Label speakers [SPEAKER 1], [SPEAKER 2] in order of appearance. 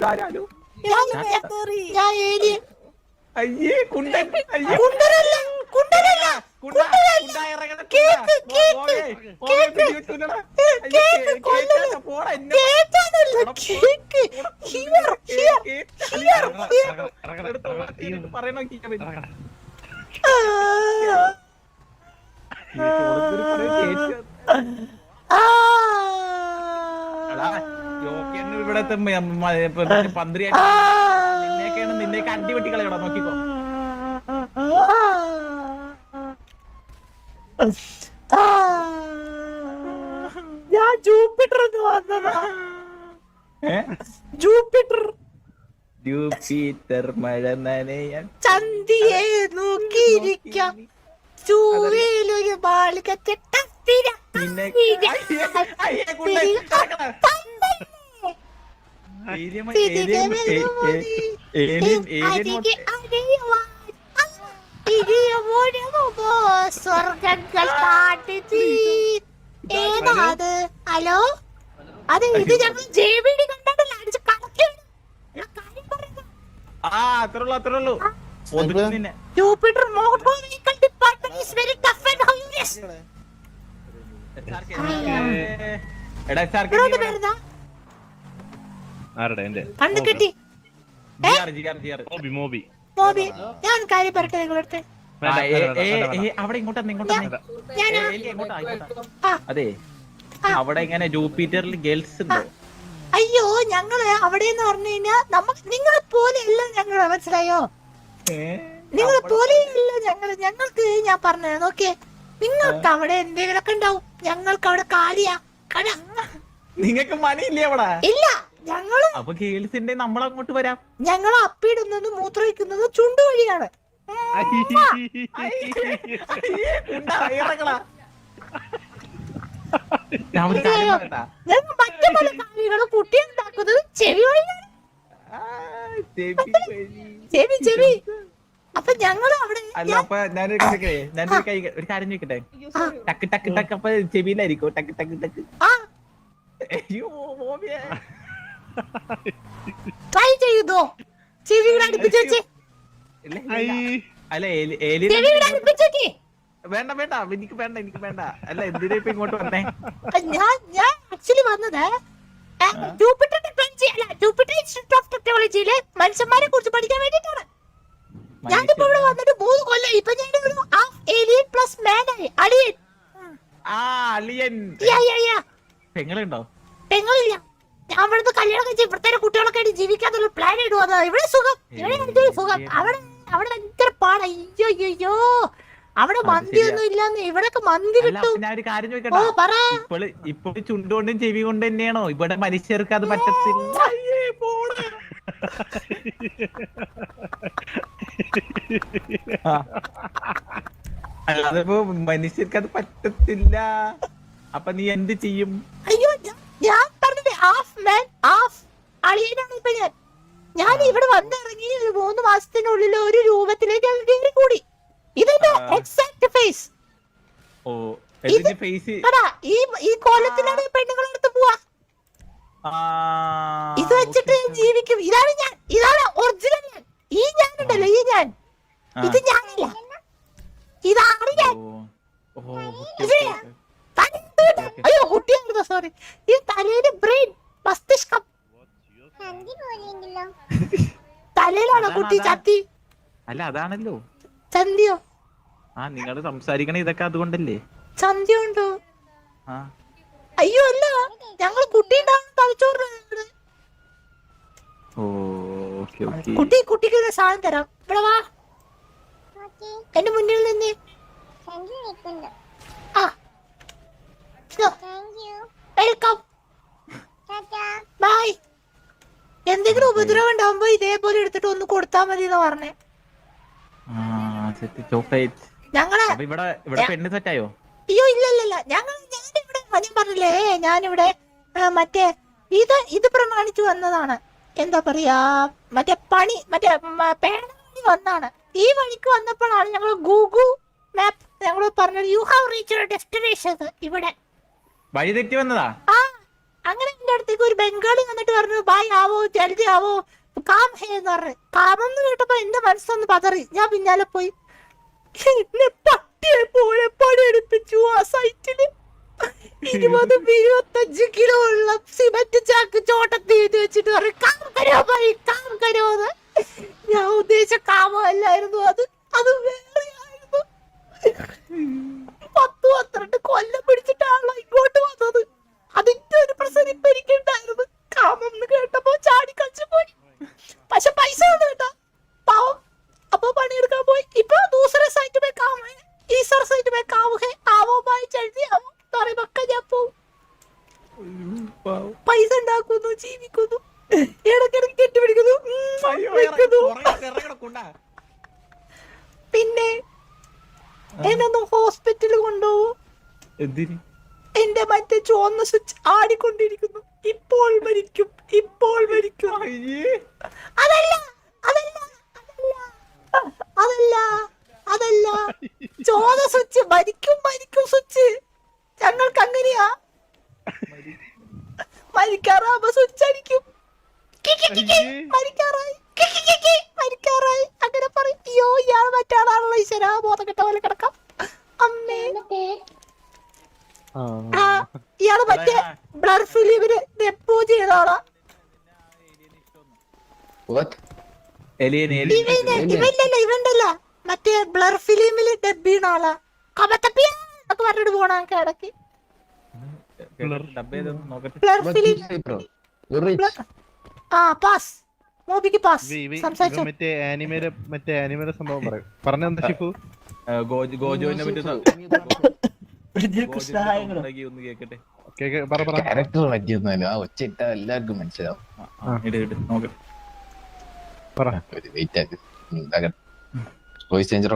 [SPEAKER 1] ഇതാരാലോ
[SPEAKER 2] അയ്യേ കുണ്ടൻ ഇവിടത്തെ പന്ത്രിയായിട്ട് നിന്നെയൊക്കെ അടിവെട്ടി കളയടാ നോക്കിക്കോ.
[SPEAKER 3] ഞാൻ ജൂപ്പിറ്റർ വന്നതാ.
[SPEAKER 1] ജൂപ്പിറ്റർ മഴ നനയാൻ
[SPEAKER 3] ചന്തിയെ നോക്കിയിരിക്കാം ചൂവേലൊരു ബാലിക സ്വർഗങ്ങൾ ഏതാത്? ഹലോ, അതെ ഇത് ഞങ്ങൾ ജെബിഡി കണ്ടല്ലോ അടിച്ച് കളക്കാണ്. Jupiter motor vehicle department is very tough and hilarious. കണ്ടു കിട്ടി. ഞാൻ കാര്യം പറട്ടെ നിങ്ങളടുത്ത്.
[SPEAKER 1] അതെ അവിടെ ഇങ്ങനെ ജൂപ്പിറ്ററിൽ ഗേൾസ് ഉണ്ടോ?
[SPEAKER 3] അയ്യോ ഞങ്ങള് അവിടെ പറഞ്ഞു കഴിഞ്ഞാൽ നമുക്ക് നിങ്ങളെ പോലെ അല്ല ഞങ്ങള്, മനസ്സിലായോ? നിങ്ങളെ പോലെ അല്ല ഞങ്ങള്. ഞങ്ങൾക്ക് ഞാൻ പറഞ്ഞത് നോക്കിയേ, നിങ്ങൾക്ക് അവിടെ എന്തെങ്കിലുമൊക്കെ ഉണ്ടാവും, ഞങ്ങൾക്ക് അവിടെ കാലിയാ കട.
[SPEAKER 1] നിങ്ങൾക്ക് മണിയില്ലേ അവിടെ?
[SPEAKER 3] ഇല്ല. ഞങ്ങള്
[SPEAKER 1] അപ്പൊ ഗേൾസിന്റെ നമ്മളങ്ങോട്ട് വരാം.
[SPEAKER 3] ഞങ്ങൾ അപ്പിടുന്നതും മൂത്രമൊഴിക്കുന്നതും ചുണ്ടു വഴിയാണ്. മറ്റു പല കാര്യങ്ങളും കുട്ടി ഉണ്ടാക്കുന്നത് ചെവി വഴിയാണ്. ചെവി. അപ്പൊ ഞങ്ങള് അവിടെ
[SPEAKER 1] ഞാനൊരു കാര്യം ചോദിക്കട്ടെ? ടക്ക് ടക്ക് ടക്ക് അപ്പൊ ചെവിയിലായിരിക്കും ടക്ക് ടക്ക് ടക്ക്.
[SPEAKER 3] ട്രൈ ചെയ്തോ? ചെവിയുടെ അടുപ്പിച്ച് വെച്ചേ.
[SPEAKER 1] അല്ല വേണ്ട എനിക്ക് വേണ്ട. അല്ല എന്തിനാ ഇപ്പൊ ഇങ്ങോട്ട് വന്നേ?
[SPEAKER 3] ഞാൻ ആക്ച്വലി വന്നത് ജൂപ്പിറ്റർ ഇൻസ്റ്റിറ്റ്യൂട്ട് ഓഫ് ടെക്നോളജിയിലെ മനുഷ്യന്മാരെ കുറിച്ച് പഠിക്കാൻ വേണ്ടിട്ടാണ്. ഞാനിപ്പോ ഇവിടെ വന്നിട്ട് 3 കൊല്ലം. ഇപ്പൊ ഞാനൊരു ഹാഫ് ഏലിയൻ പ്ലസ് മാൻ ആയി.
[SPEAKER 1] അളിയൻ. പെങ്ങളുണ്ടോ?
[SPEAKER 3] പെങ്ങളില്ല. ഞാൻ ഇവിടുന്ന് കല്യാണം കഴിച്ച് ഇവിടുത്തെ കുട്ടികളൊക്കെ ആയിട്ട് ജീവിക്കാന്നുള്ള പ്ലാൻ ആയിട്ട് വന്നത്. ഇവിടെ സുഖം, ഇവിടെ സുഖം. അവിടെ ഭയങ്കര പാടാ. അയ്യോ അവിടെ മന്തി ഒന്നും ഇല്ലാന്ന്. ഇവിടൊക്കെ മന്തി കിട്ടും.
[SPEAKER 1] ഞാൻ ഒരു കാര്യം ചോദിക്കട്ടെ? ഇപ്പോൾ ചുണ്ടുകൊണ്ടും ചെവി കൊണ്ട് തന്നെയാണോ ഇവിടെ മനുഷ്യർക്ക് അത് പറ്റത്തില്ല? അല്ലാതിപ്പോ മനുഷ്യർക്ക് അത് പറ്റത്തില്ല. അപ്പൊ നീ എന്ത് ചെയ്യും?
[SPEAKER 3] അയ്യോ ഞാൻ പറഞ്ഞത് ഹാഫ് മാൻ ഹാഫ് അളിയനാണ് ഇപ്പൊ ഞാൻ ഇവിടെ വന്നിറങ്ങി 3 മാസത്തിനുള്ളിൽ ഒരു രൂപത്തിലേക്ക് കൂടി. ഇതെന്റെ എക്സാക്ട് ഫേസ്. ഈ കോലത്തിലാണ് പെണ്ണുങ്ങളെടുത്ത് പോവാ. ഇത് വെച്ചിട്ട് ജീവിക്കും. ഇതാണ് ഒറിജിനൽ ഞാൻ. ഈ ഞാനുണ്ടല്ലോ, ഈ ഞാൻ. ഇത് ഞാനില്ല, ഇതാണ് ഞാൻ. അയ്യോ കുട്ടിയായിരുന്നു, സോറി. ഈ തലയില് ബ്രെയിൻ, മസ്തിഷ്കം. തലയിലാണോ കുട്ടി ചത്തി?
[SPEAKER 1] അല്ല അതാണല്ലോ
[SPEAKER 3] ചന്തിയോ?
[SPEAKER 1] നിങ്ങൾ സംസാരിക്കണ ഇതൊക്കെ അതുകൊണ്ടല്ലേ?
[SPEAKER 3] ചന്തി ഉണ്ടോ? അയ്യോ അല്ല, ഞങ്ങൾ കുട്ടി തലച്ചോറ്. കുട്ടിക്ക് സാധനം തരാം. ഇവിടെ വാ, എന്റെ മുന്നിൽ നിന്ന്. Welcome, bye. എന്തെങ്കിലും ഉപദ്രവം ഉണ്ടാവുമ്പോ ഇതേപോലെ എടുത്തിട്ട് ഒന്ന് കൊടുത്താ മതി എന്ന് പറഞ്ഞേ. ഞങ്ങളെ
[SPEAKER 1] പെണ്ണ് സെറ്റായോ?
[SPEAKER 3] അയ്യോ ഇല്ല. ഞാനിവിടെ ഞാൻ പറഞ്ഞില്ലേ, ഞാനിവിടെ മറ്റേ ഇത് പ്രമാണിച്ചു വന്നതാണ്. എന്താ പറയാ, മറ്റേ പേണി വന്നാണ്. ഈ വഴിക്ക് വന്നപ്പോഴാണ് ഞങ്ങൾ ഗൂഗിൾ മാപ്പ് ഞങ്ങൾ പറഞ്ഞത് യു ഹാവ് റീച്ച്ഡ് ഡെസ്റ്റിനേഷൻ. ഇവിടെ
[SPEAKER 1] വഴി തെറ്റി വന്നതാ.
[SPEAKER 3] അങ്ങനെ എന്റെ അടുത്തേക്ക് ഒരു ബംഗാളി വന്നിട്ട് പറഞ്ഞു ബായ് ആവോ ജൽദി ആവോ കാം ഹേ എന്ന് പറഞ്ഞു. കാമം എന്ന് കേട്ടപ്പോ എന്റെ മനസ്സൊന്ന് പതറി. ഞാൻ പിന്നാലെ പോയി എന്നെ പട്ടിയെ പോലെ പണിയെടുപ്പിച്ചു ആ സൈറ്റില്. 20-25 കിലോ ഉള്ള സിമന്റ് ചാക്ക് ചോട്ടത്തി വെച്ചിട്ട് പറയും കാം കരോ ഭായി കാം കരോ എന്ന്. ഞാൻ ഉദ്ദേശിച്ച കാമല്ലായിരുന്നു അത്, അത് വേറെയായിരുന്നു. 10-12 കൊല്ലം പിടിച്ചിട്ടാണല്ലോ ഇങ്ങോട്ട് വന്നത്. അതിന്റെ ഒരു പ്രസരിപ്പ് എനിക്കുണ്ടായിരുന്നു. കാമം എന്ന് കേട്ടപ്പോ ചാടി കളിച്ചു പോയി. പക്ഷെ പൈസ ഒന്നും കേട്ടാ പാവം. അപ്പൊ പണിയെടുക്കാൻ പോയി. ഇപ്പൊ ദൂസരെ സൈറ്റ് में काम है, तीसरे साइट में काम है, आवो भाई जल्दी आओ പറയുമ്പൊക്കെ ഞാൻ പോവും. പൈസ ഉണ്ടാക്കുന്നു, ജീവിക്കുന്നു, ഇടയ്ക്കിടയ്ക്ക് കെട്ടിപ്പിടിക്കുന്നു. പിന്നെ എന്നൊന്ന് ഹോസ്പിറ്റലിൽ കൊണ്ടുപോകും. എന്റെ മറ്റേ ചുവന്ന സ്വിച്ച് ആടിക്കൊണ്ടിരിക്കുന്നു. ഇപ്പോൾ മരിക്കും, ഇപ്പോൾ മരിക്കും. അതല്ല അതല്ല അതല്ല അതല്ല അതല്ല ചുവന്ന സ്വിച്ച് മരിക്കും മരിക്കും സ്വിച്ച്. ഞങ്ങൾക്ക് അങ്ങനെയാ, മരിക്കാറാകുമ്പോ സ്വിച്ച് അടിക്കും. മരിക്കാറായി മരിക്കാറായി അങ്ങനെ പറയും. അയ്യോ ഇയാൾ മറ്റാളാണല്ലോ, ഈശ്വരാ ബോധം കെട്ട പോലെ കിടക്കാം. അമ്മേ ഇയാള് മറ്റേ ബ്ലർ ഫിലിമിന് ഡെപ്പോ ചെയ്ത ആളാ. ഇവന്റല്ല ഇവന്റല്ല മറ്റേ ബ്ലർ ഫിലിമില് ഡബ് ചെയ്യുന്ന ആളാ. കമത്തപ്പിയൊക്കെ പറഞ്ഞിട്ട് പോണ ഇടയ്ക്ക്. ബ്ലർ ഫിലിം ആ പാസ് മൂവിക്ക് പാസ് സംസാരിച്ചു.
[SPEAKER 4] മറ്റേ ആനിമേയുടെ സംഭവം പറയും. പറഞ്ഞെന്താ ഷിഫു?
[SPEAKER 2] ഗോജോനെ പറ്റി
[SPEAKER 5] ക്യാരക്ടർ പറ്റിയൊന്നുമല്ല, ആ ഒച്ച ഇട്ടാ എല്ലാവർക്കും മനസ്സിലാവും.
[SPEAKER 4] പറ.
[SPEAKER 5] വെയിറ്റ് ആക്ക്, വോയിസ് ചേഞ്ചർ